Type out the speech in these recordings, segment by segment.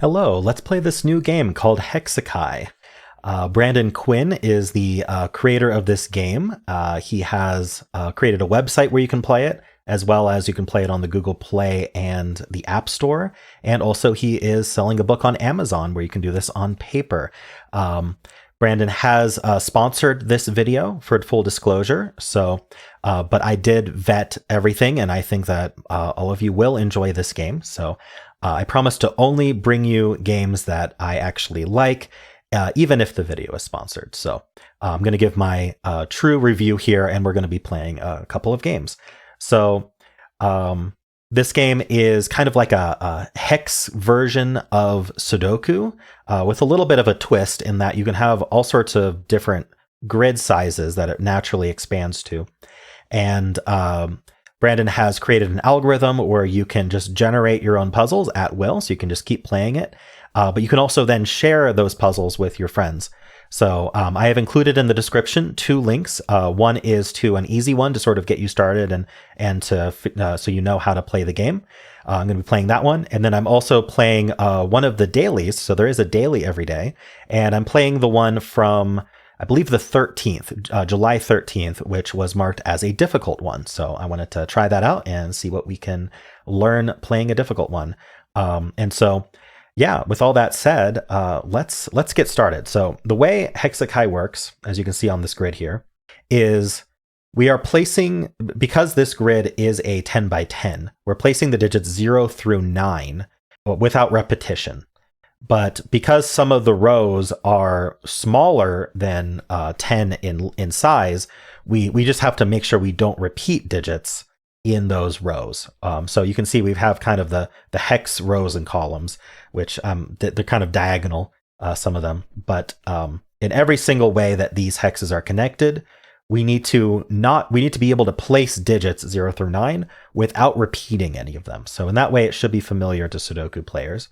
Hello, let's play this new game called Hexakai. Brandon Quinn is the creator of this game. He has created a website where you can play it, as well as you can play it on the Google Play and the App Store. And also, he is selling a book on Amazon where you can do this on paper. Brandon has sponsored this video for full disclosure. But I did vet everything, and I think that all of you will enjoy this game. So I promise to only bring you games that I actually like, even if the video is sponsored. So I'm going to give my true review here, and we're going to be playing a couple of games. So this game is kind of like a hex version of Sudoku, with a little bit of a twist in that you can have all sorts of different grid sizes that it naturally expands to. And Brandon has created an algorithm where you can just generate your own puzzles at will, so you can just keep playing it. But you can also then share those puzzles with your friends. So I have included in the description two links. One is to an easy one to sort of get you started and to so you know how to play the game. I'm going to be playing that one. And then I'm also playing one of the dailies. So there is a daily every day. And I'm playing the one from, I believe, the 13th, July 13th, which was marked as a difficult one. So I wanted to try that out and see what we can learn playing a difficult one. Yeah, with all that said, let's get started. So the way Hexakai works, as you can see on this grid here, is we are placing, because this grid is a 10 by 10, we're placing the digits 0 through 9 without repetition. But because some of the rows are smaller than 10 in size, we just have to make sure we don't repeat digits in those rows. So you can see we have kind of the hex rows and columns, which they're kind of diagonal, some of them. But in every single way that these hexes are connected, we need to be able to place digits 0 through 9 without repeating any of them. So in that way, it should be familiar to Sudoku players.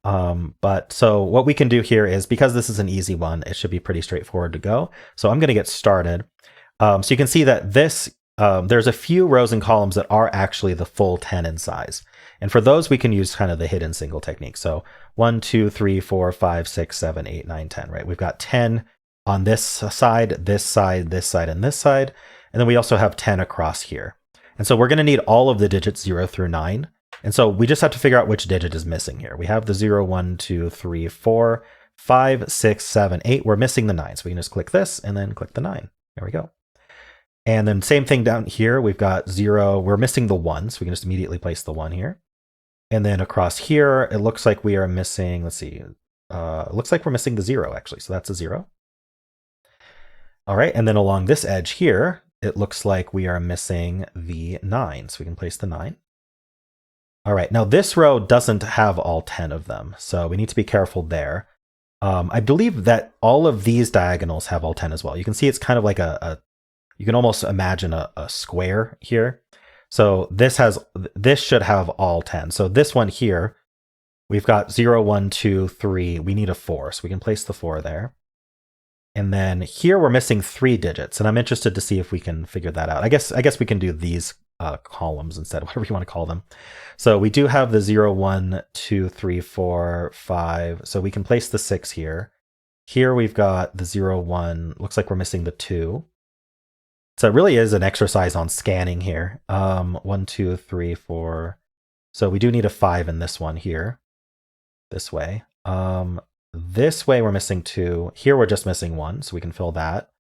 So what we can do here is, because this is an easy one, it should be pretty straightforward to go. So I'm going to get started. So you can see that there's a few rows and columns that are actually the full 10 in size. And for those, we can use kind of the hidden single technique. So 1, 2, 3, 4, 5, 6, 7, 8, 9, 10, right? We've got 10 on this side, this side, this side, and this side. And then we also have 10 across here. And so we're going to need all of the digits 0 through 9. And so we just have to figure out which digit is missing here. We have the 0, 1, 2, 3, 4, 5, 6, 7, 8. We're missing the 9. So we can just click this and then click the 9. There we go. And then same thing down here. We've got 0. We're missing the 1. So we can just immediately place the 1 here. And then across here, it looks like we are missing, let's see. It looks like we're missing the 0, actually. So that's a 0. All right. And then along this edge here, it looks like we are missing the 9. So we can place the 9. All right, now this row doesn't have all 10 of them, so we need to be careful there. I believe that all of these diagonals have all 10 as well. You can see it's kind of like you can almost imagine a square here. So this should have all 10. So this one here, we've got 0, 1, 2, 3. We need a 4, so we can place the 4 there. And then here we're missing 3 digits, and I'm interested to see if we can figure that out. I guess we can do these columns instead, whatever you want to call them. So we do have the 0, 1, 2, 3, 4, 5. So we can place the 6 here. Here we've got the 0, 1. Looks like we're missing the 2. So it really is an exercise on scanning here. 1, 2, 3, 4. So we do need a 5 in this one here. This way. This way we're missing 2. Here we're just missing 1, so we can fill that.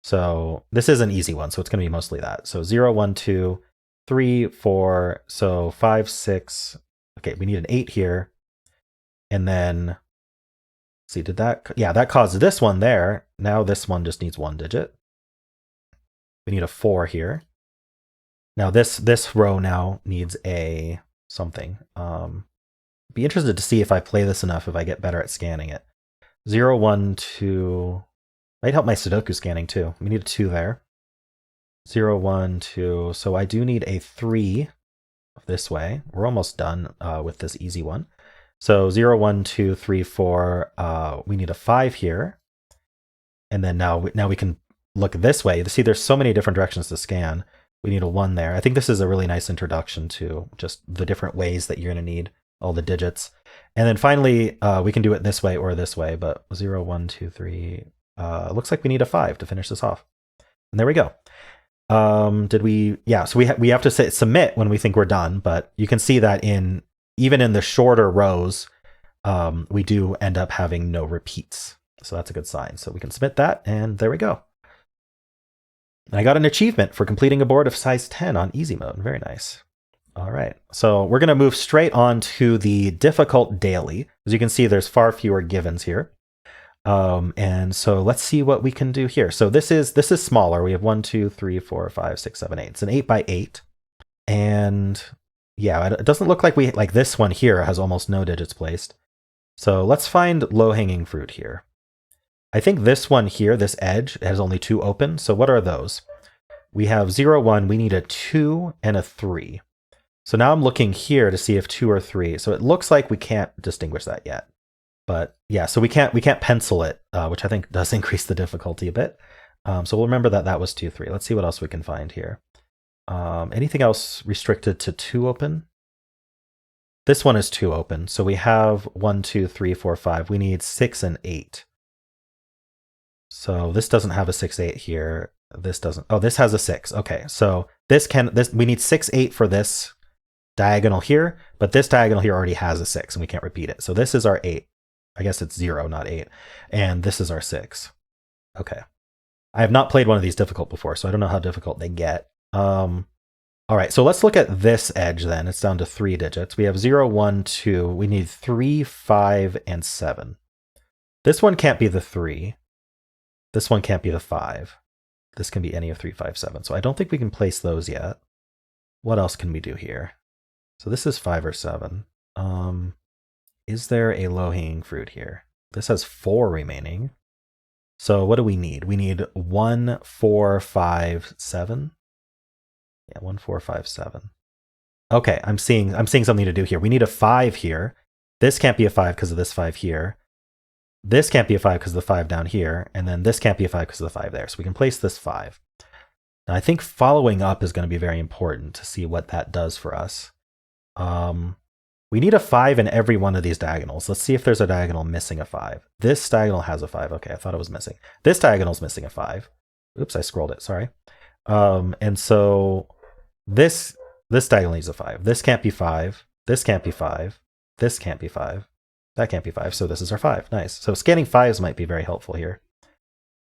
So this is an easy one, so it's going to be mostly that. So 0, 1, 2, 3, 4, so 5, 6. Okay, we need an 8 here. And then, let's see, that caused this one there. Now this one just needs 1 digit. We need a 4 here. Now this row now needs a something. Be interested to see if I play this enough, if I get better at scanning it. 0, 1, 2. Might help my Sudoku scanning too. We need a 2 there. 0, 1, 2. So I do need a 3 this way. We're almost done with this easy one. So 0, 1, 2, 3, 4. We need a 5 here. And then now we can look this way. You see, there's so many different directions to scan. We need a 1 there. I think this is a really nice introduction to just the different ways that you're going to need all the digits. And then finally, we can do it this way or this way, but 0, 1, 2, 3. Looks like we need a 5 to finish this off. And there we go. Did we? Yeah, so we have to say submit when we think we're done, but you can see that even in the shorter rows, we do end up having no repeats. So that's a good sign. So we can submit that, and there we go. I got an achievement for completing a board of size 10 on easy mode. Very nice. All right, so we're going to move straight on to the difficult daily. As you can see, there's far fewer givens here. And so let's see what we can do here. So this is smaller. We have 1, 2, 3, 4, 5, 6, 7, 8. It's an 8 by 8. And yeah, it doesn't look like like this one here has almost no digits placed. So let's find low-hanging fruit here. I think this one here, this edge, has only 2 open. So what are those? We have 0, 1. We need a 2 and a 3. So now I'm looking here to see if 2 or 3. So it looks like we can't distinguish that yet. But yeah, so we can't pencil it, which I think does increase the difficulty a bit. So we'll remember that was 2, 3. Let's see what else we can find here. Anything else restricted to 2 open? This one is 2 open. So we have 1, 2, 3, 4, 5. We need 6 and 8. So this doesn't have a 6, 8 here. This doesn't. Oh, this has a 6. Okay, so we need 6, 8 for this diagonal here, but this diagonal here already has a 6 and we can't repeat it. So this is our 8. I guess it's 0, not 8. And this is our 6. Okay. I have not played one of these difficult before, so I don't know how difficult they get. All right, so let's look at this edge then. It's down to 3 digits. We have 0, 1, 2. We need 3, 5, and 7. This one can't be the 3. This one can't be the 5. This can be any of 3, 5, 7. So I don't think we can place those yet. What else can we do here? So this is 5 or 7. Is there a low-hanging fruit here? This has 4 remaining. So what do we need? We need 1, 4, 5, 7. Yeah, 1, 4, 5, 7. Okay, I'm seeing something to do here. We need a 5 here. This can't be a 5 because of this 5 here. This can't be a 5 because of the 5 down here. And then this can't be a 5 because of the 5 there. So we can place this 5. Now I think following up is going to be very important to see what that does for us. We need a 5 in every one of these diagonals. Let's see if there's a diagonal missing a 5. This diagonal has a 5. Okay, I thought it was missing. This diagonal's missing a 5. Oops, I scrolled it, sorry. And so this diagonal needs a 5. This can't be 5. This can't be 5. This can't be 5. That can't be 5. So this is our 5. Nice. So scanning 5s might be very helpful here.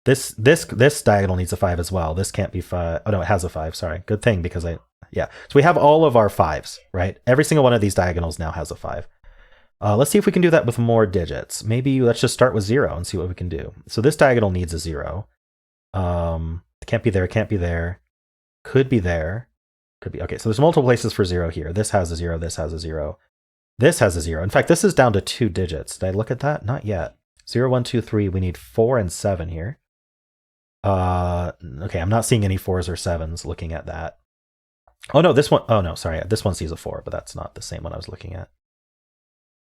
This diagonal needs a 5 as well. This can't be 5. Oh no, it has a 5. Sorry. Good thing because yeah. So we have all of our 5s, right? Every single one of these diagonals now has a 5. Let's see if we can do that with more digits. Maybe let's just start with 0 and see what we can do. So this diagonal needs a 0. Can't be there, can't be there. Could be there. Could be. Okay, so there's multiple places for 0 here. This has a 0, this has a 0. This has a 0. In fact, this is down to 2 digits. Did I look at that? Not yet. 0, 1, 2, 3. We need 4 and 7 here. Okay, I'm not seeing any 4s or 7s looking at that. Oh no, this one, oh no, sorry. This one sees a 4, but that's not the same one I was looking at.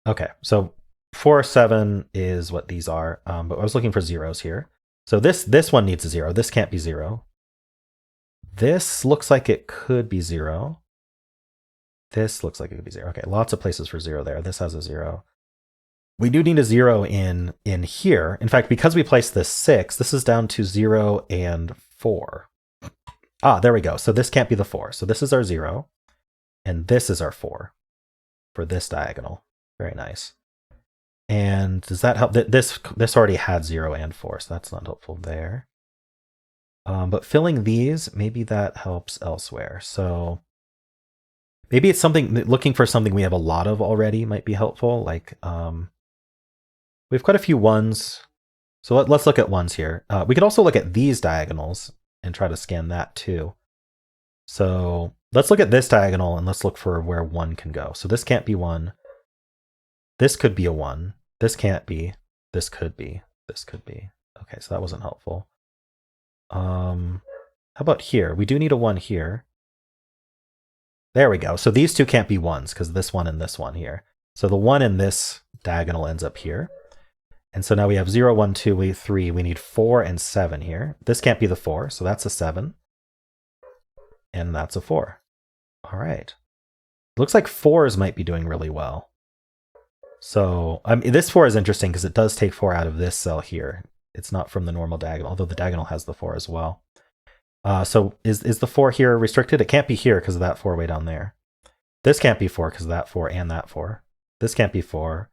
Okay, so 4, 7 is what these are, but I was looking for zeros here. So this one needs a 0. This can't be 0. This looks like it could be 0. This looks like it could be 0. Okay, lots of places for 0 there. This has a 0. We do need a 0 in here. In fact, because we placed this 6, this is down to 0 and 4. Ah, there we go. So this can't be the 4. So this is our 0, and this is our 4 for this diagonal. Very nice. And does that help? This already had 0 and 4, so that's not helpful there. But filling these, maybe that helps elsewhere. So maybe it's something, looking for something we have a lot of already might be helpful. Like we have quite a few 1s. So let's look at 1s here. We could also look at these diagonals and try to scan that too. So let's look at this diagonal and let's look for where 1 can go. So this can't be 1. This could be a 1. This can't be. This could be. This could be. Okay, so that wasn't helpful. How about here? We do need a 1 here. There we go. So these two can't be 1s because this one and this one here. So the 1 in this diagonal ends up here. And so now we have 0, 1, 2, 3. We need 4 and 7 here. This can't be the 4, so that's a 7. And that's a 4. All right. Looks like 4s might be doing really well. So this 4 is interesting because it does take 4 out of this cell here. It's not from the normal diagonal, although the diagonal has the 4 as well. So is the 4 here restricted? It can't be here because of that 4 way down there. This can't be 4 because of that 4 and that 4. This can't be 4.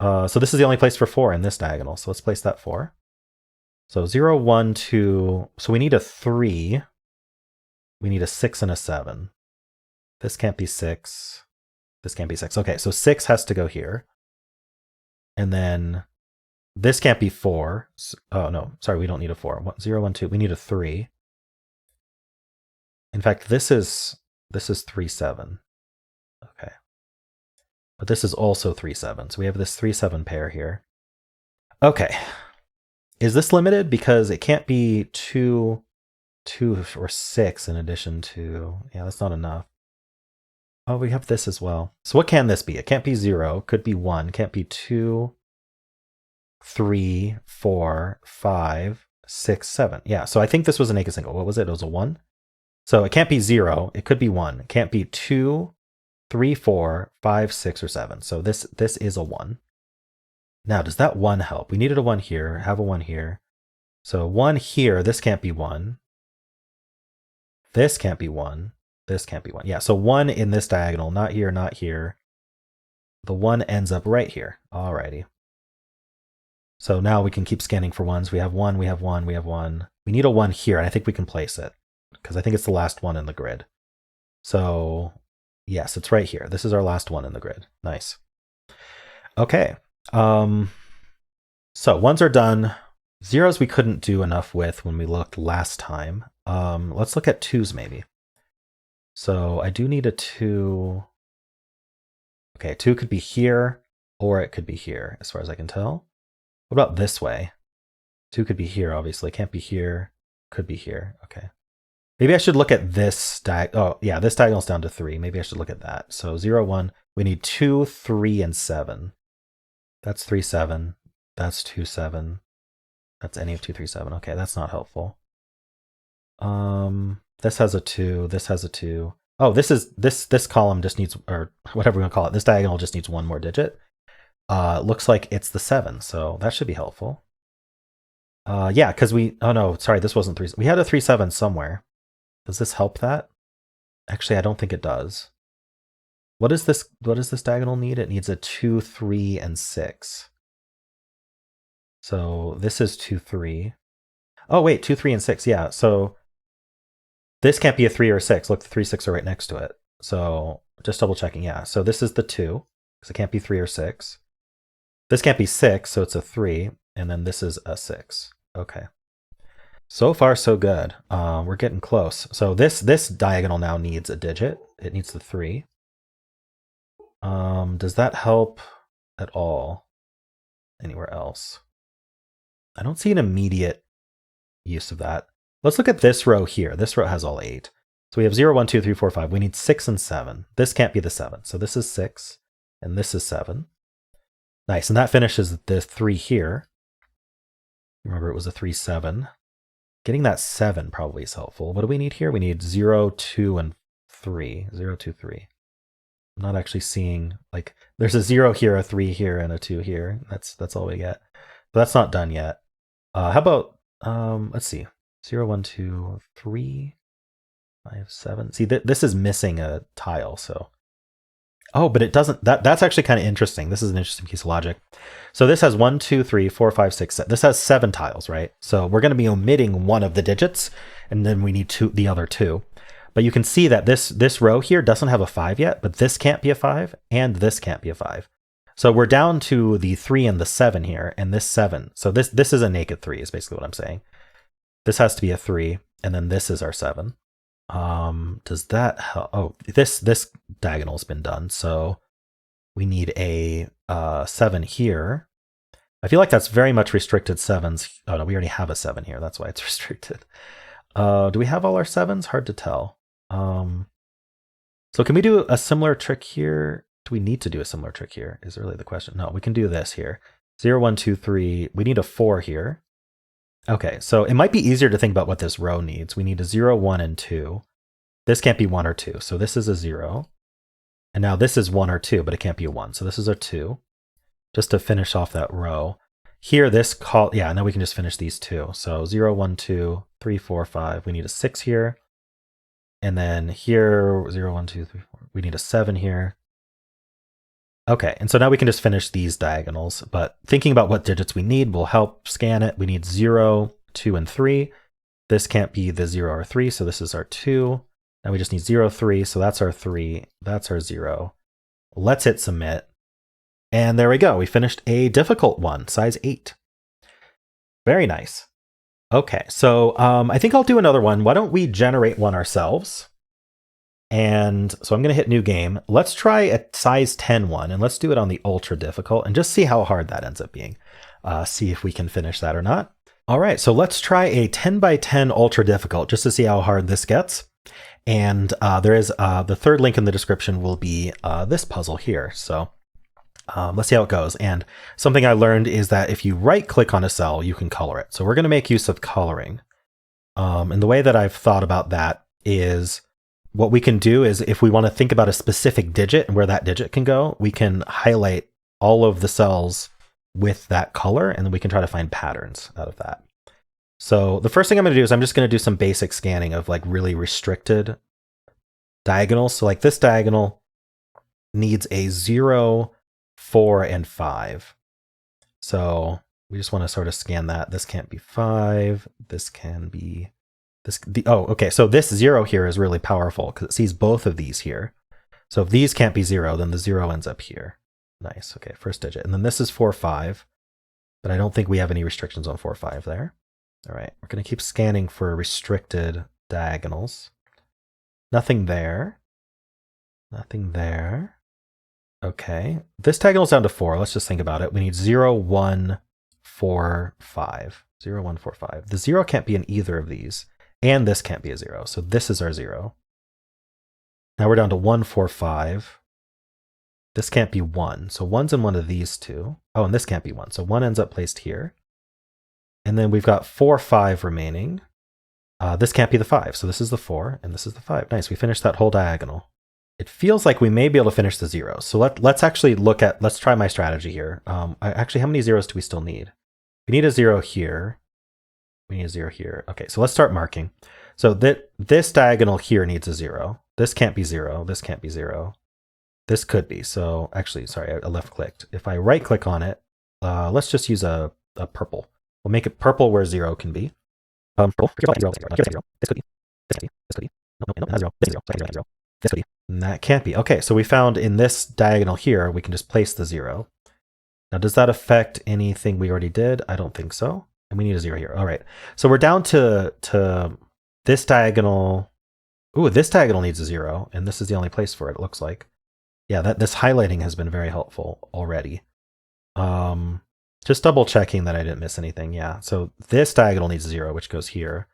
So this is the only place for 4 in this diagonal. So let's place that 4. So 0, 1, 2. So we need a 3. We need a 6 and a 7. This can't be 6. This can't be 6. Okay, so 6 has to go here. And then this can't be 4. Oh, no. Sorry, we don't need a 4. 0, 1, 2. We need a 3. In fact, this is 3, 7. Okay. But this is also 3, 7. So we have this 3, 7 pair here. Okay. Is this limited? Because it can't be 2 or 6 in addition to... Yeah, that's not enough. Oh, we have this as well. So what can this be? It can't be 0. Could be 1. Can't be 2, 3, 4, 5, 6, 7. Yeah, so I think this was a naked single. What was it? It was a 1? So it can't be 0. It could be 1. It can't be 2, 3, 4, 5, 6, or 7. So this is a 1. Now, does that 1 help? We needed a 1 here. Have a 1 here. So 1 here. This can't be 1. This can't be 1. This can't be 1. Yeah, so 1 in this diagonal. Not here, not here. The 1 ends up right here. Alrighty. So now we can keep scanning for 1s. We have 1, we have 1, we have 1. We need a 1 here, and I think we can place it. Because I think it's the last one in the grid. So, yes, it's right here. This is our last one in the grid. Nice. Okay. So 1s are done. 0s we couldn't do enough with when we looked last time. Let's look at 2s maybe. So I do need a 2. Okay, 2 could be here, or it could be here, as far as I can tell. What about this way? 2 could be here, obviously. Can't be here. Could be here. Okay. Maybe I should look at this oh, yeah, this diagonal's down to 3. Maybe I should look at that. So 0, 1. We need 2, 3, and 7. That's 3, 7. That's 2, 7. That's any of 2, 3, 7. Okay, that's not helpful. This has a 2. This has a 2. Oh, this column just needs, or whatever we're gonna call it. This diagonal just needs 1 more digit. Looks like it's the 7, so that should be helpful. Yeah, because oh no, sorry, this wasn't 3. We had a 3, 7 somewhere. Does this help that? Actually, I don't think it does. What does this diagonal need? It needs a 2, 3, and 6. So this is 2, 3. Oh wait, 2, 3, and 6. Yeah, so this can't be a 3 or a 6. Look, the 3, 6 are right next to it. So just double checking. Yeah, so this is the 2, because it can't be 3 or 6. This can't be 6, so it's a 3. And then this is a 6. Okay. So far, so good. We're getting close. So this diagonal now needs a digit. It needs the 3. Does that help at all anywhere else? I don't see an immediate use of that. Let's look at this row here. This row has all 8. So we have 0, 1, 2, 3, 4, 5. We need 6 and 7. This can't be the 7. So this is 6, and this is 7. Nice, and that finishes the 3 here. Remember, it was a 3, 7. Getting that 7 probably is helpful. What do we need here? We need 0, 2, and 3. 0, 2, 3. I'm not actually seeing, like, there's a 0 here, a 3 here, and a 2 here. That's all we get. But that's not done yet. How about, let's see. 0, 1, 2, 3, 5, 7. See, this is missing a tile, so. Oh, but it doesn't, that's actually kind of interesting. This is an interesting piece of logic. So this has 1, 2, 3, 4, 5, 6, 7. This has 7 tiles, right? So we're going to be omitting one of the digits, and then we need the other 2. But you can see that this row here doesn't have a 5 yet, but this can't be a 5, and this can't be a 5. So we're down to the 3 and the 7 here, and this 7. So this is a naked 3, is basically what I'm saying. This has to be a 3, and then this is our 7. Does that help? Oh, this diagonal's been done, so we need a 7 here. I feel like that's very much restricted 7s. Oh no, we already have a 7 here. That's why it's restricted. Do we have all our 7s? Hard to tell. So can we do a similar trick here? Do we need to do a similar trick here? Is really the question. No, we can do this here. 0, 1, 2, 3. We need a 4 here. Okay, so it might be easier to think about what this row needs. We need a 0, 1, and 2. This can't be 1 or 2, so this is a 0. And now this is 1 or 2, but it can't be a 1. So this is a 2, just to finish off that row. Here, this call, yeah, now we can just finish these two. So 0, 1, 2, 3, 4, 5. We need a 6 here. And then here, 0, 1, 2, 3, 4. We need a 7 here. Okay, and so now we can just finish these diagonals. But thinking about what digits we need will help scan it. We need 0, 2, and 3. This can't be the 0 or 3, so this is our 2. Now we just need 0, 3, so that's our 3. That's our 0. Let's hit submit. And there we go. We finished a difficult one, size 8. Very nice. Okay, so I think I'll do another one. Why don't we generate one ourselves? And so I'm going to hit new game. Let's try a size 10 one, and let's do it on the ultra difficult and just see how hard that ends up being. See if we can finish that or not. All right, so let's try a 10 by 10 ultra difficult just to see how hard this gets. And there is the third link in the description will be this puzzle here. So let's see how it goes. And something I learned is that if you right click on a cell, you can color it. So we're going to make use of coloring. And the way that I've thought about that is what we can do is if we want to think about a specific digit and where that digit can go, we can highlight all of the cells with that color, and then we can try to find patterns out of that. So the first thing I'm going to do is I'm just going to do some basic scanning of like really restricted diagonals. So like this diagonal needs a 0, 4, and 5. So we just want to sort of scan that. This can't be 5. This can be this. Oh, okay. So this 0 here is really powerful because it sees both of these here. So if these can't be 0, then the 0 ends up here. Nice. Okay, first digit. And then this is 4, 5. But I don't think we have any restrictions on 4, 5 there. All right, we're going to keep scanning for restricted diagonals. Nothing there. Nothing there. Okay, this diagonal's down to 4. Let's just think about it. We need 0, 1, 4, 5. 0, 1, 4, 5. The 0 can't be in either of these. And this can't be a 0. So this is our 0. Now we're down to 1, 4, 5. This can't be 1. So 1's in one of these two. Oh, and this can't be 1. So 1 ends up placed here. And then we've got 4, 5 remaining. This can't be the 5. So this is the 4, and this is the 5. Nice. We finished that whole diagonal. It feels like we may be able to finish the 0s. So let's actually let's try my strategy here. Actually, how many 0s do we still need? We need a 0 here. We need a 0 here. Okay, so let's start marking. So this diagonal here needs a 0. This can't be 0. This can't be 0. This could be. So actually, sorry, I left clicked. If I right click on it, let's just use a purple. We'll make it purple where 0 can be. Purple. This could be. This could be. This could be. No, not 0. This is 0. So 0. This could be. And that can't be. Okay, so we found in this diagonal here, we can just place the 0. Now, does that affect anything we already did? I don't think so. And we need a 0 here. All right. So we're down to this diagonal. Ooh, this diagonal needs a 0, and this is the only place for it, it looks like. Yeah, this highlighting has been very helpful already. Just double checking that I didn't miss anything. Yeah, so this diagonal needs a 0, which goes here.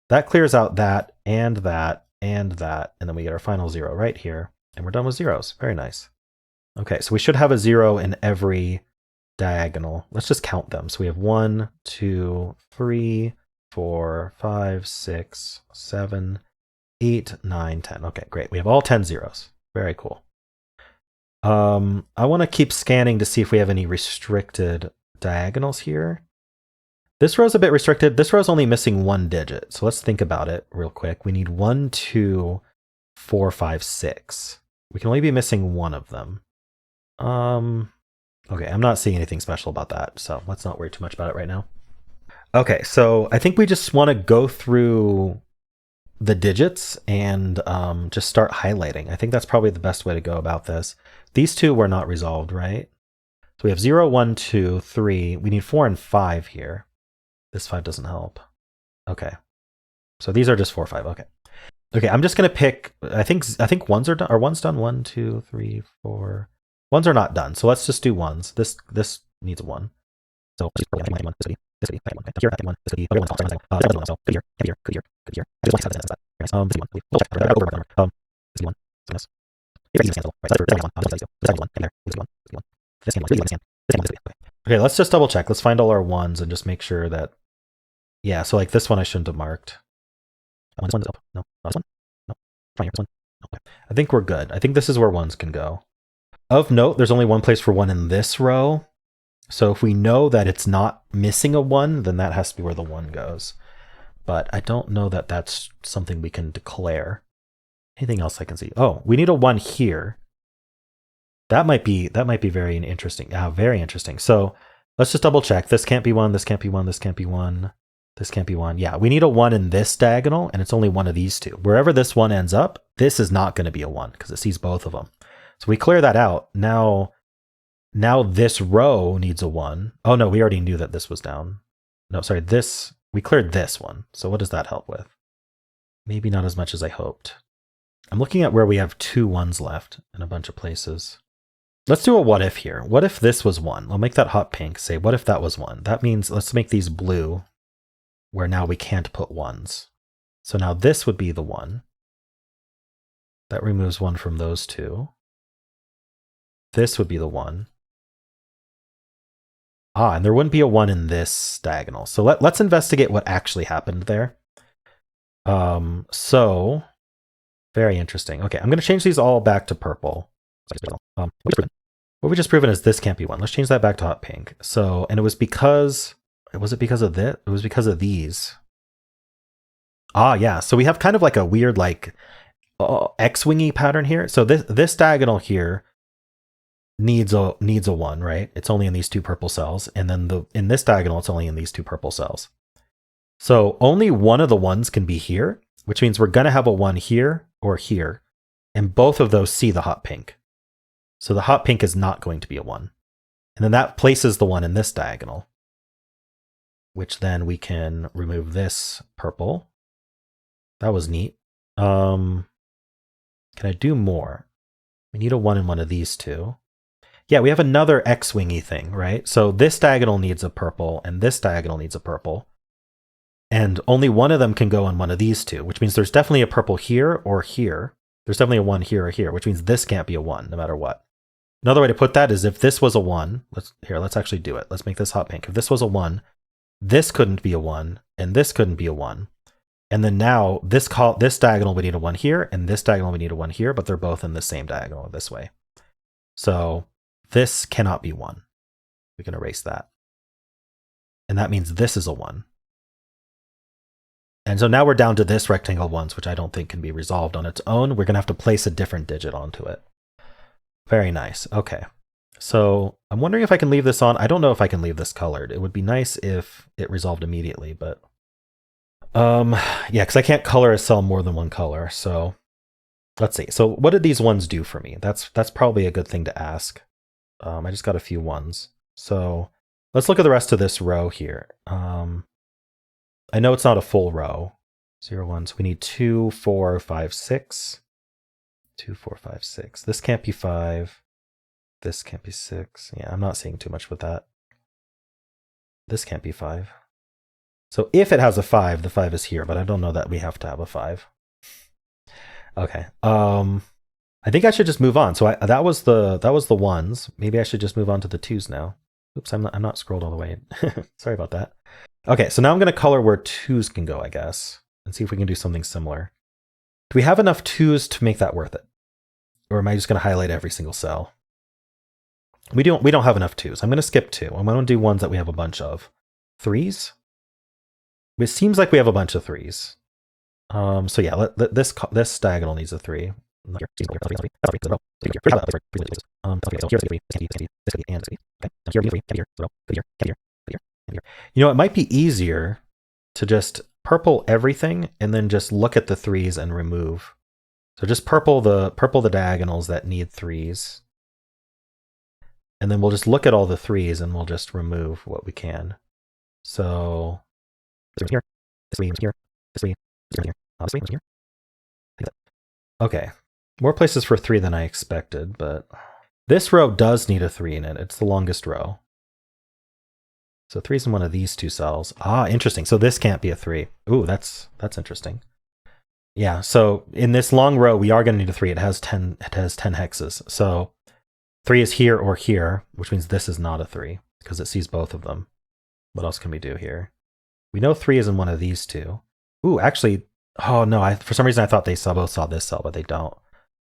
That clears out that, and that, and that, and then we get our final 0 right here, and we're done with 0s. Very nice. Okay, so we should have a 0 in every diagonal. Let's just count them. So we have 1, 2, 3, 4, 5, 6, 7, 8, 9, 10. Okay, great. We have all 10 0s. Very cool. I want to keep scanning to see if we have any restricted diagonals here. This row's a bit restricted. This row's only missing 1 digit. So let's think about it real quick. We need 1, 2, 4, 5, 6. We can only be missing 1 of them. Okay, I'm not seeing anything special about that, so let's not worry too much about it right now. Okay, so I think we just want to go through the digits and just start highlighting. I think that's probably the best way to go about this. These two were not resolved, right? So we have 0, 1, 2, 3. We need 4 and 5 here. This 5 doesn't help. Okay. So these are just 4, 5. Okay. Okay, I'm just going to pick, I think ones are done, or one's done. 1, 2, 3, 4. Ones are not done. So let's just do ones. This needs a 1. So this could be, this could be, here, one, this could be, other one's also, so could here, here, could here, could here. This one, this one, this one, this okay, let's just double check. Let's find all our ones and just make sure that, yeah, so like this one I shouldn't have marked. This one is up. No, this one. No. Try here. This one. I think we're good. I think this is where ones can go. Of note, there's only one place for one in this row. So if we know that it's not missing a one, then that has to be where the one goes. But I don't know that that's something we can declare. Anything else I can see? Oh, we need a one here. That might be very interesting. Very interesting. So let's just double check. This can't be one. This can't be one. This can't be one. This can't be one. Yeah, we need a one in this diagonal, and it's only one of these two. Wherever this one ends up, this is not going to be a one because it sees both of them. So we clear that out. Now this row needs a one. Oh no, we already knew that this was down. No, sorry, we cleared this one. So what does that help with? Maybe not as much as I hoped. I'm looking at where we have 2 ones left in a bunch of places. Let's do a what if here. What if this was 1? I'll make that hot pink. Say, what if that was 1? That means let's make these blue, where now we can't put 1s. So now this would be the 1. That removes 1 from those 2. This would be the 1. And there wouldn't be a 1 in this diagonal. So let's investigate what actually happened there. So very interesting. Okay, I'm going to change these all back to purple. What we just proven is this can't be 1. Let's change that back to hot pink. So, and it was because, was it because of this? It was because of these. Yeah. So we have kind of like a weird like X-wingy pattern here. So this diagonal here needs a 1, right? It's only in these 2 purple cells. And then in this diagonal, it's only in these 2 purple cells. So only one of the 1s can be here, which means we're going to have a 1 here or here. And both of those see the hot pink. So the hot pink is not going to be a 1. And then that places the 1 in this diagonal, which then we can remove this purple. That was neat. Can I do more? We need a 1 in one of these 2. Yeah, we have another X-wingy thing, right? So this diagonal needs a purple, and this diagonal needs a purple. And only one of them can go in one of these 2, which means there's definitely a purple here or here. There's definitely a 1 here or here, which means this can't be a 1 no matter what. Another way to put that is if this was a 1, let's actually do it. Let's make this hot pink. If this was a 1, this couldn't be a 1, and this couldn't be a 1. And then now this diagonal would need a 1 here, and this diagonal would need a 1 here, but they're both in the same diagonal this way. So this cannot be 1. We can erase that. And that means this is a 1. And so now we're down to this rectangle once, which I don't think can be resolved on its own. We're going to have to place a different digit onto it. Very nice. Okay. So I'm wondering if I can leave this on. I don't know if I can leave this colored. It would be nice if it resolved immediately, but yeah, because I can't color a cell more than one color. So let's see. So what did these ones do for me? That's probably a good thing to ask. I just got a few ones. So let's look at the rest of this row here. I know it's not a full row. 0 1s. We need 2, 4, 5, 6. 2, 4, 5, 6. This can't be 5. This can't be 6. Yeah, I'm not seeing too much with that. This can't be 5. So if it has a 5, the 5 is here, but I don't know that we have to have a 5. Okay. I think I should just move on. So that was the 1s. Maybe I should just move on to the 2s now. Oops, I'm not scrolled all the way. Sorry about that. Okay, so now I'm going to color where 2s can go, I guess, and see if we can do something similar. Do we have enough 2s to make that worth it? Or am I just going to highlight every single cell? We don't have enough 2s. I'm going to skip 2. I'm going to do ones that we have a bunch of. 3s? It seems like we have a bunch of 3s. So yeah, this diagonal needs a 3. You know, it might be easier to just purple everything and then just look at the 3s and remove. So just purple the diagonals that need 3s. And then we'll just look at all the 3s and we'll just remove what we can. So this here, this 3 here, this 3 here, this 3 here. Okay. More places for 3 than I expected, but this row does need a 3 in it. It's the longest row. So 3's in one of these 2 cells. Interesting. So this can't be a 3. Ooh, that's interesting. Yeah, so in this long row, we are going to need a 3. It has 10 hexes. So 3 is here or here, which means this is not a 3 because it sees both of them. What else can we do here? We know 3 is in one of these 2. Ooh, actually, oh no, for some reason I thought they both saw this cell, but they don't.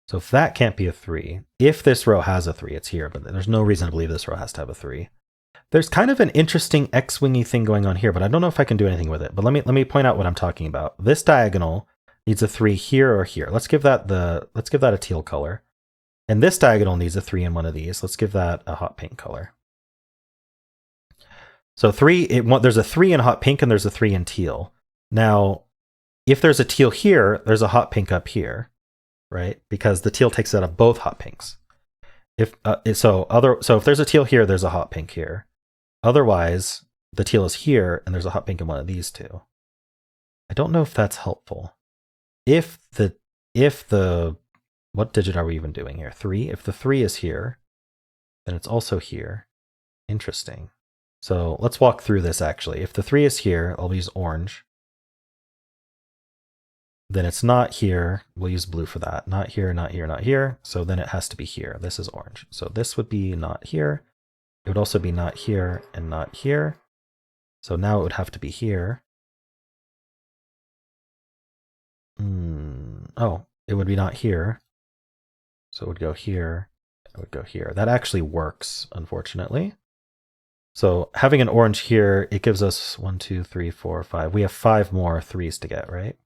So if that can't be a 3, if this row has a 3, it's here, but there's no reason to believe this row has to have a 3. There's kind of an interesting X-wingy thing going on here, but I don't know if I can do anything with it. But let me point out what I'm talking about. This diagonal needs a 3 here or here. Let's give that a teal color. And this diagonal needs a 3 in one of these. Let's give that a hot pink color. So there's a 3 in hot pink and there's a 3 in teal. Now, if there's a teal here, there's a hot pink up here, right? Because the teal takes out of both hot pinks. So if there's a teal here, there's a hot pink here. Otherwise, the teal is here and there's a hot pink in one of these two. I don't know if that's helpful. If the what digit are we even doing here? 3? If the 3 is here, then it's also here. Interesting. So let's walk through this actually. If the 3 is here, I'll use orange. Then it's not here. We'll use blue for that. Not here, not here, not here. So then it has to be here. This is orange. So this would be not here. It would also be not here and not here. So now it would have to be here. Oh, it would be not here. So it would go here. It would go here. That actually works, unfortunately. So having an orange here, it gives us 1, 2, 3, 4, 5. We have 5 more 3s to get, right?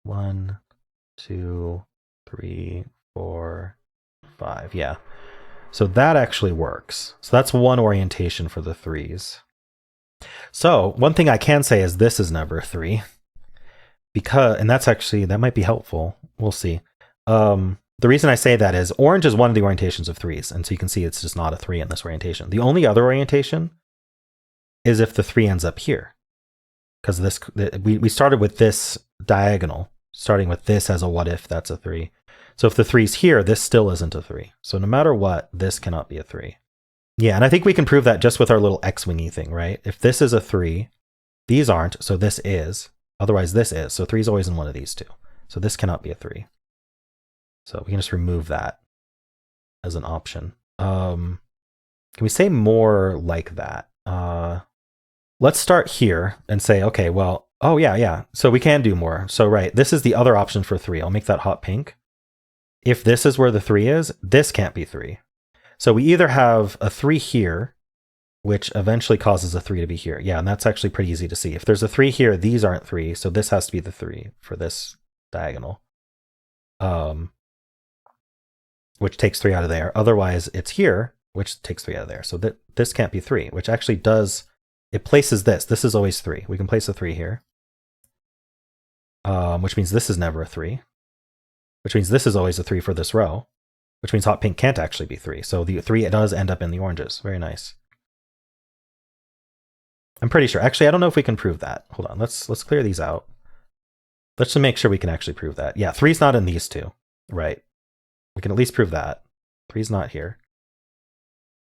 1, 2, 3, 4, 5. Yeah. So that actually works. So that's one orientation for the 3s. So one thing I can say is this is never a 3. And that might be helpful. We'll see. The reason I say that is orange is one of the orientations of 3s. And so you can see it's just not a 3 in this orientation. The only other orientation is if the 3 ends up here. Because we started with this diagonal, starting with this as a what if that's a 3. So if the 3's here, this still isn't a 3. So no matter what, this cannot be a 3. Yeah, and I think we can prove that just with our little X-wingy thing, right? If this is a 3, these aren't, so this is. Otherwise, this is. So 3 is always in one of these two. So this cannot be a 3. So we can just remove that as an option. Can we say more like that? Let's start here and say, okay, well, oh yeah. So we can do more. So right, this is the other option for 3. I'll make that hot pink. If this is where the 3 is, this can't be 3. So we either have a 3 here, which eventually causes a 3 to be here. Yeah, and that's actually pretty easy to see. If there's a 3 here, these aren't 3, so this has to be the 3 for this diagonal. Which takes 3 out of there. Otherwise, it's here, which takes 3 out of there. So this can't be 3, which actually does, it places this. This is always 3. We can place a 3 here. Which means this is never a 3. Which means this is always a 3 for this row. Which means hot pink can't actually be 3. So the 3 does end up in the oranges. Very nice. I'm pretty sure. Actually, I don't know if we can prove that. Hold on. Let's clear these out. Let's just make sure we can actually prove that. Yeah, 3's not in these two. Right. We can at least prove that. 3's not here.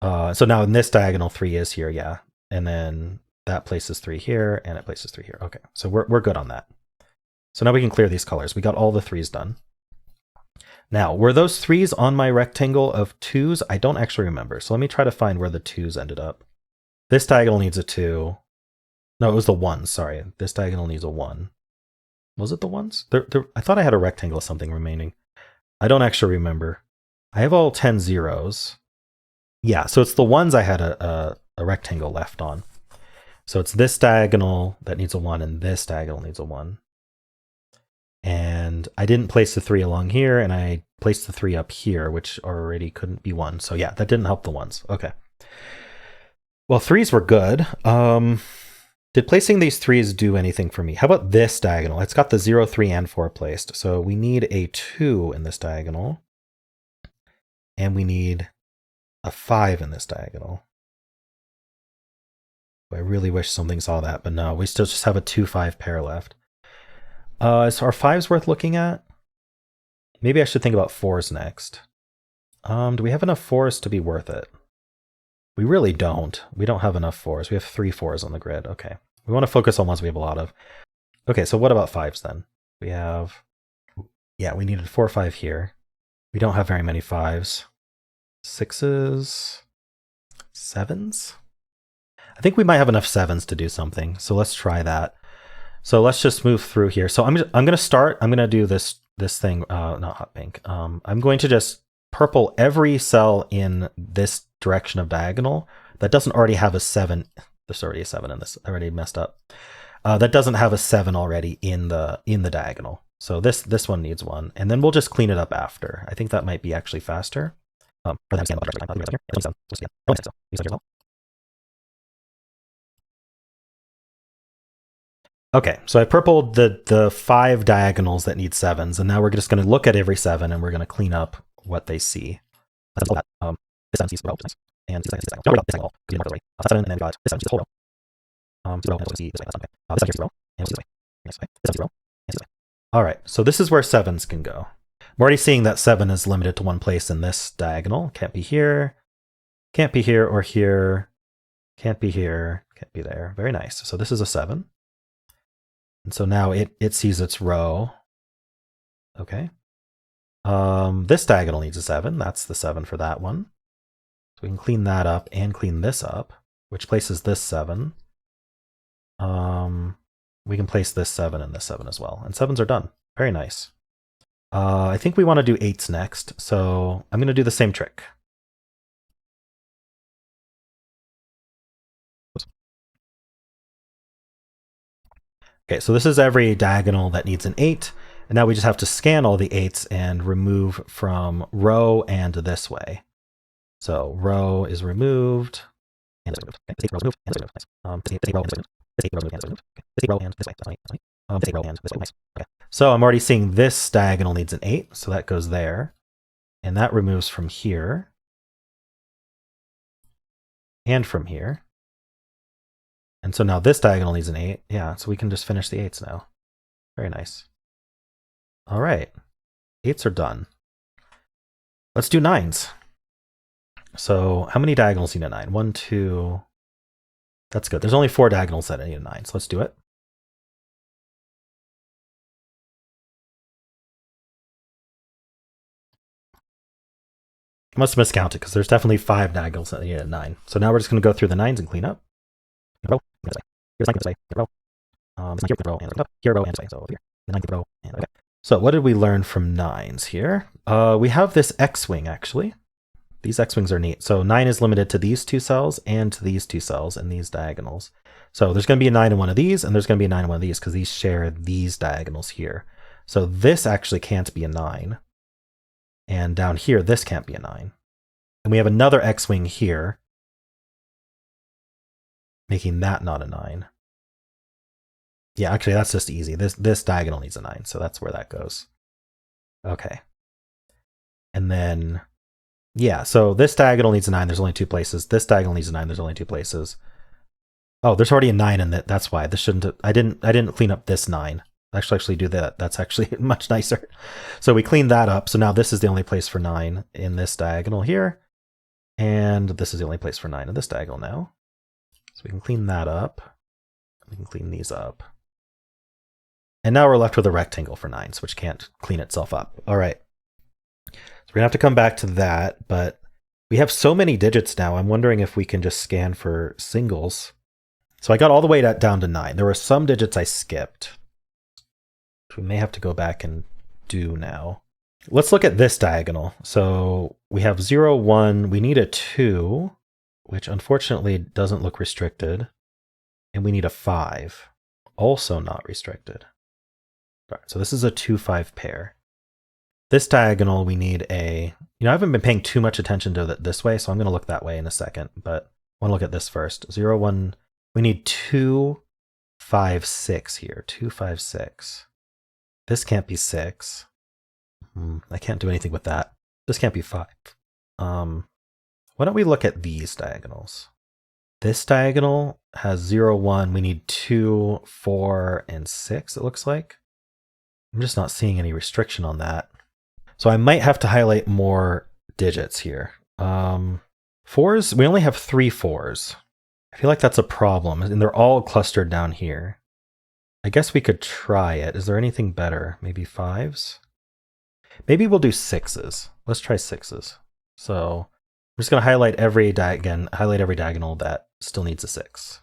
So now in this diagonal, 3 is here, yeah. And then that places 3 here, and it places 3 here. Okay, so we're good on that. So now we can clear these colors. We got all the 3's done. Now, were those 3's on my rectangle of 2's? I don't actually remember. So let me try to find where the 2's ended up. This diagonal needs a 2. No, it was the 1, sorry. This diagonal needs a 1. Was it the 1's? I thought I had a rectangle of something remaining. I don't actually remember. I have all 10 zeros. Yeah, so it's the 1's I had a rectangle left on. So it's this diagonal that needs a 1, and this diagonal needs a 1. And I didn't place the 3 along here, and I placed the 3 up here, which already couldn't be 1. So yeah, that didn't help the 1's. Okay. Well, 3's were good. Did placing these 3's do anything for me? How about this diagonal? It's got the 0, 3, and 4 placed. So we need a 2 in this diagonal. And we need a 5 in this diagonal. I really wish something saw that, but no, we still just have a 2-5 pair left. Is our 5's worth looking at? Maybe I should think about 4's next. Do we have enough 4's to be worth it? We really don't. We don't have enough 4's. We have 3 4's on the grid. Okay. We want to focus on ones we have a lot of. Okay, so what about 5's then? We have, yeah, we needed 4 or 5 here. We don't have very many 5's. 6's, 7's? I think we might have enough 7's to do something. So let's try that. So let's just move through here. So I'm going to do this this thing, not hot pink. I'm going to just purple every cell in this direction of diagonal that doesn't already have a 7. There's already a 7 in this. I already messed up. That doesn't have a 7 already in the diagonal. So this one needs 1, and then we'll just clean it up after. I think that might be actually faster. Okay, so I purpled the 5 diagonals that need 7s, and now we're just going to look at every 7 and we're going to clean up what they see. This 7 sees the row, and this diagonal, this diagonal, because you mark it already. 7, and then we got this 7 sees the whole row. See the row, and we'll see this way. Okay. This 7 sees the row, and we'll see this way. This 7 sees the row, and this way. All right, so this is where 7s can go. I'm already seeing that 7 is limited to one place in this diagonal. Can't be here, can't be here or here, can't be here, can't be there. Very nice. So this is a 7. And so now it sees its row. Okay. This diagonal needs a 7. That's the 7 for that one. So we can clean that up and clean this up, which places this 7. We can place this 7 and this 7 as well. And 7s are done. Very nice. I think we want to do 8s next. So I'm going to do the same trick. Okay, so this is every diagonal that needs an 8. And now we just have to scan all the 8s and remove from row and this way. So row is removed, and it's removed. Okay, this 8 row is removed, and it's removed. Nice. This 8 row and this removed. This 8 row is removed, and it's removed. Okay. This 8 row and this way. That's nice. This 8 row and this way. Nice. Okay. So I'm already seeing this diagonal needs an 8, so that goes there. And that removes from here. And from here. And so now this diagonal needs an 8. Yeah, so we can just finish the 8s now. Very nice. All right. 8s are done. Let's do 9s. So how many diagonals need a 9? 1, 2. That's good. There's only 4 diagonals that need a 9, so let's do it. I must have miscounted because there's definitely 5 diagonals that need a 9. So now we're just going to go through the 9s and clean up. Row, this way. Here's 9 this way. Row. Here, row, and up. Here, row, and this way. So over here. The 9th row, and okay. So what did we learn from 9s here? We have this X-wing, actually. These X-wings are neat. So 9 is limited to these 2 cells and to these 2 cells and these diagonals. So there's going to be a 9 in one of these, and there's going to be a 9 in one of these because these share these diagonals here. So this actually can't be a 9. And down here, this can't be a 9. And we have another X-wing here, making that not a 9. Yeah, actually, that's just easy. This diagonal needs a 9, so that's where that goes. Okay. And then, yeah, so this diagonal needs a 9. There's only 2 places. This diagonal needs a 9. There's only 2 places. Oh, there's already a 9 in that. That's why. This shouldn't have, I didn't clean up this 9. I actually do that. That's actually much nicer. So we cleaned that up. So now this is the only place for 9 in this diagonal here. And this is the only place for 9 in this diagonal now. So we can clean that up. We can clean these up. And now we're left with a rectangle for 9s, which can't clean itself up. All right. So we're going to have to come back to that, but we have so many digits now. I'm wondering if we can just scan for singles. So I got all the way down to 9. There were some digits I skipped, which we may have to go back and do now. Let's look at this diagonal. So we have 0, 1. We need a 2, which unfortunately doesn't look restricted. And we need a 5, also not restricted. All right, so this is a 2, 5 pair. This diagonal, we need a, I haven't been paying too much attention to this way, so I'm going to look that way in a second, but I want to look at this first. 0, 1, we need 2, 5, 6 here. 2, 5, 6. This can't be 6. I can't do anything with that. This can't be 5. Why don't we look at these diagonals? This diagonal has 0, 1. We need 2, 4, and 6, it looks like. I'm just not seeing any restriction on that. So I might have to highlight more digits here. 4s, we only have 3 4s. I feel like that's a problem, and they're all clustered down here. I guess we could try it. Is there anything better? Maybe 5s? Maybe we'll do 6s. Let's try 6s. So I'm just going to highlight every diagonal that still needs a 6.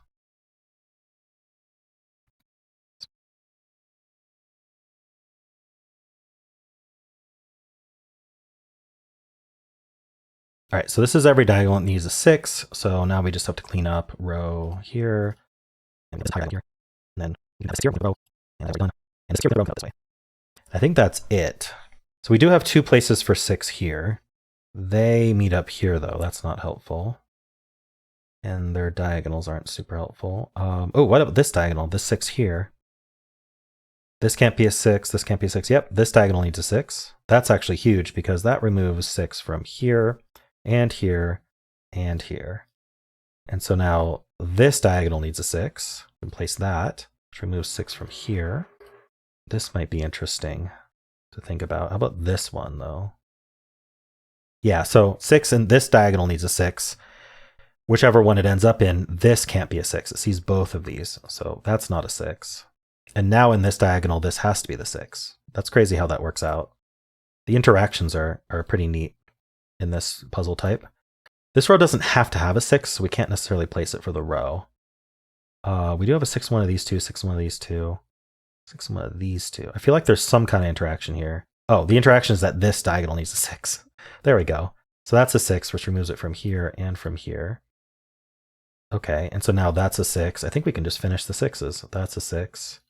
All right, so this is every diagonal that needs a 6. So now we just have to clean up row here, and this higher here, and then we can have 6 here with the row, and that's done. And 6 here with the row this way. I think that's it. So we do have 2 places for 6 here. They meet up here, though. That's not helpful. And their diagonals aren't super helpful. Oh, what about this diagonal? This 6 here. This can't be a 6. This can't be a 6. Yep, this diagonal needs a 6. That's actually huge because that removes 6 from here and here and here. And so now this diagonal needs a 6. We can place that, which removes 6 from here. This might be interesting to think about. How about this one, though? Yeah, so 6 and this diagonal needs a 6. Whichever one it ends up in, this can't be a 6. It sees both of these, so that's not a 6. And now in this diagonal, this has to be the 6. That's crazy how that works out. The interactions are pretty neat in this puzzle type. This row doesn't have to have a 6, so we can't necessarily place it for the row. We do have a 6 one of these two, 6 one of these two, 6 one of these two. I feel like there's some kind of interaction here. Oh, the interaction is that this diagonal needs a 6. There we go. So that's a 6, which removes it from here and from here. Okay, and so now that's a 6. I think we can just finish the 6s. That's a 6.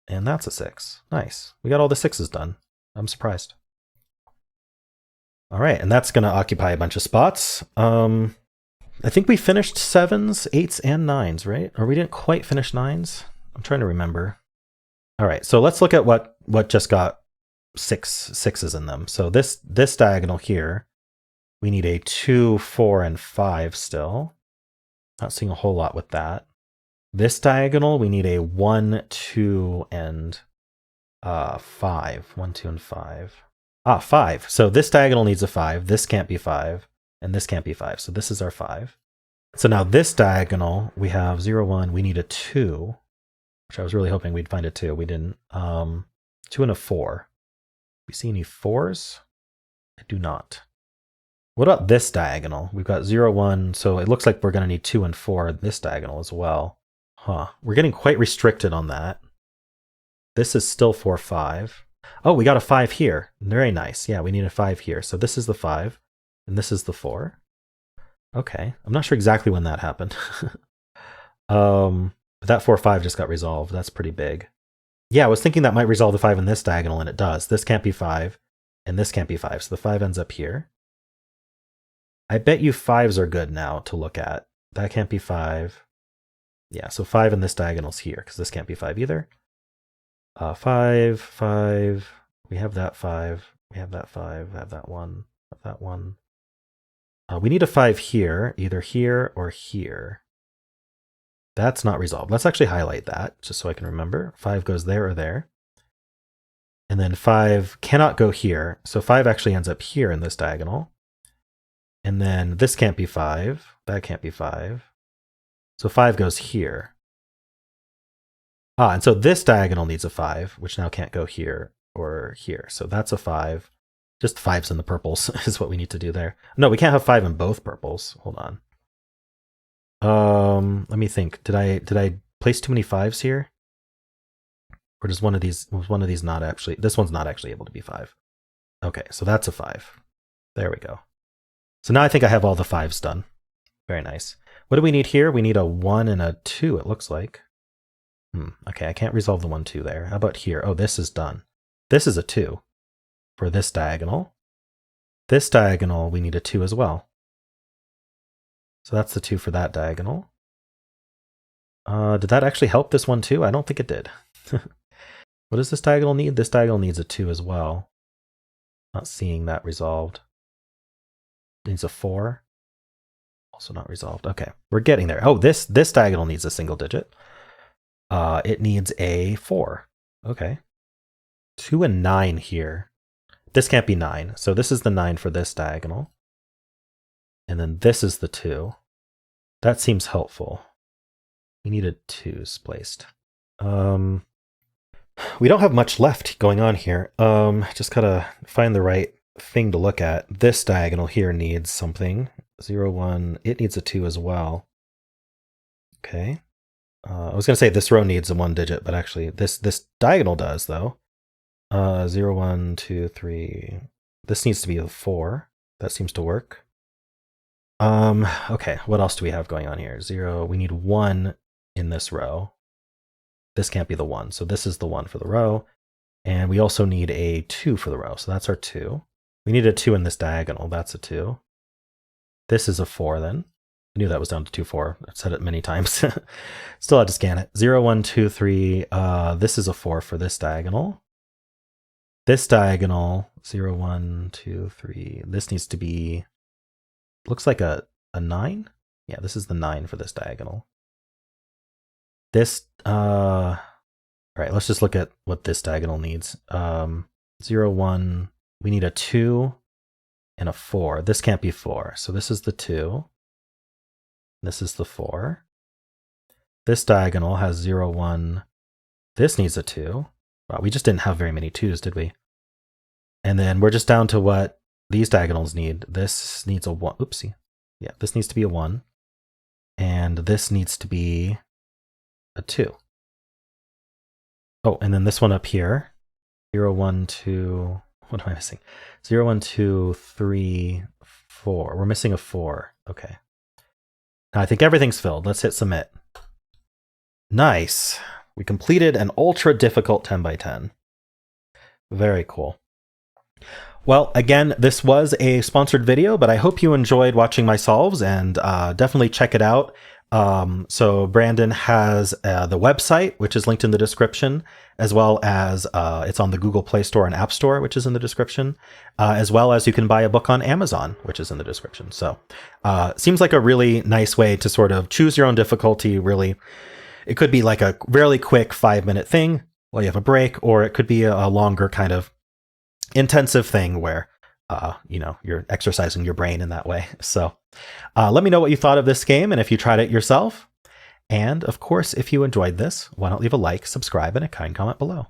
And that's a 6. Nice. We got all the 6s done. I'm surprised. All right, and that's going to occupy a bunch of spots. I think we finished 7s, 8s, and 9s, right? Or we didn't quite finish 9s? I'm trying to remember. All right, so let's look at what just got 6s in them. So this diagonal here, we need a 2, 4, and 5 still. Not seeing a whole lot with that. This diagonal, we need a 1, 2, and 5. 1, 2, and 5. Ah, 5. So this diagonal needs a 5. This can't be 5. And this can't be 5. So this is our 5. So now this diagonal, we have 0, 1. We need a 2, which I was really hoping we'd find a 2. We didn't. 2 and a 4. We see any 4s? I do not. What about this diagonal? We've got 0, 1. So it looks like we're going to need 2 and 4 this diagonal as well. Huh. We're getting quite restricted on that. This is still 4, 5. Oh, we got a 5 here. Very nice. Yeah, we need a 5 here. So this is the 5, and this is the 4. Okay. I'm not sure exactly when that happened. But that 4, 5 just got resolved. That's pretty big. Yeah, I was thinking that might resolve the 5 in this diagonal, and it does. This can't be 5, and this can't be 5. So the 5 ends up here. I bet you 5s are good now to look at. That can't be 5. Yeah, so 5 in this diagonal's here, because this can't be 5 either. 5, 5. We have that 5. We have that 5. We have that 1. Have that 1. We need a 5 here, either here or here. That's not resolved. Let's actually highlight that, just so I can remember. 5 goes there or there. And then 5 cannot go here, so 5 actually ends up here in this diagonal. And then this can't be 5. That can't be 5. So 5 goes here. Ah, and so this diagonal needs a 5, which now can't go here or here. So that's a 5. Just 5s in the purples is what we need to do there. No, we can't have 5 in both purples. Hold on. Let me think. Did I place too many 5s here? Or does was one of these not actually, this one's not actually able to be 5. Okay, so that's a 5. There we go. So now I think I have all the 5s done. Very nice. What do we need here? We need a 1 and a 2, it looks like. Okay, I can't resolve the 1, 2 there. How about here? Oh, this is done. This is a 2 for this diagonal. This diagonal, we need a 2 as well. So that's the 2 for that diagonal. Did that actually help this one too? I don't think it did. What does this diagonal need? This diagonal needs a 2 as well. Not seeing that resolved. It needs a 4. Also not resolved. Okay, we're getting there. Oh, this diagonal needs a single digit. It needs a 4. Okay. 2 and 9 here. This can't be 9. So this is the 9 for this diagonal. And then this is the 2. That seems helpful. We needed 2s placed. We don't have much left going on here. Just gotta find the right thing to look at. This diagonal here needs something. 0, 1. It needs a 2 as well. Okay. I was gonna say this row needs a 1 digit, but actually this diagonal does though. 0, 1, 2, 3. This needs to be a 4. That seems to work. Okay, what else do we have going on here? 0, we need 1 in this row. This can't be the 1, so this is the 1 for the row. And we also need a 2 for the row, so that's our 2. We need a 2 in this diagonal, that's a 2. This is a 4 then. I knew that was down to 2, 4. I've said it many times. Still had to scan it. 0, 1, 2, 3. This is a 4 for this diagonal. This diagonal, 0, 1, 2, 3. This needs to be, looks like a 9. Yeah, this is the 9 for this diagonal. This, all right, let's just look at what this diagonal needs. 0, 1, we need a 2 and a 4. This can't be 4, so this is the 2. This is the 4. This diagonal has 0, 1. This needs a 2. Wow, we just didn't have very many 2s, did we? And then we're just down to what these diagonals need. This needs a 1. Oopsie. Yeah, this needs to be a 1. And this needs to be a 2. Oh, and then this one up here. 0, 1, 2. What am I missing? 0, 1, 2, 3, 4. We're missing a 4. Okay. Now I think everything's filled. Let's hit submit. Nice. We completed an ultra difficult 10 by 10. Very cool. Well, again, this was a sponsored video, but I hope you enjoyed watching my solves, and definitely check it out. So Brandon has the website, which is linked in the description, as well as it's on the Google Play Store and App Store, which is in the description, as well as you can buy a book on Amazon, which is in the description. So seems like a really nice way to sort of choose your own difficulty. Really, it could be like a really quick 5-minute thing while you have a break, or it could be a longer kind of intensive thing where you know, you're exercising your brain in that way. So let me know what you thought of this game and if you tried it yourself. And of course, if you enjoyed this, why not leave a like, subscribe, and a kind comment below.